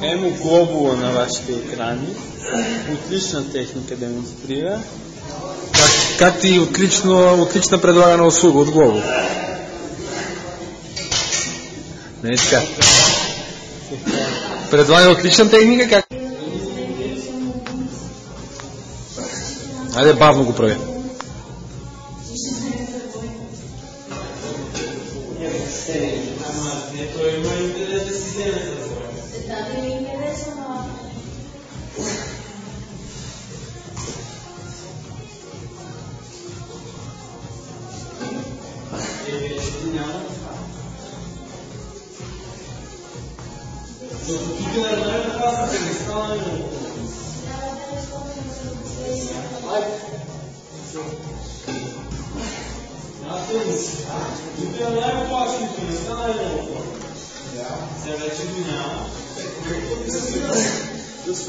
Емо глобула на вашите екрани. Отлична техника демонстрира. Как ти отлична предлагана услуга от Глобо? Не така. Предлага отлична техника, как? Айде бавно го прави. This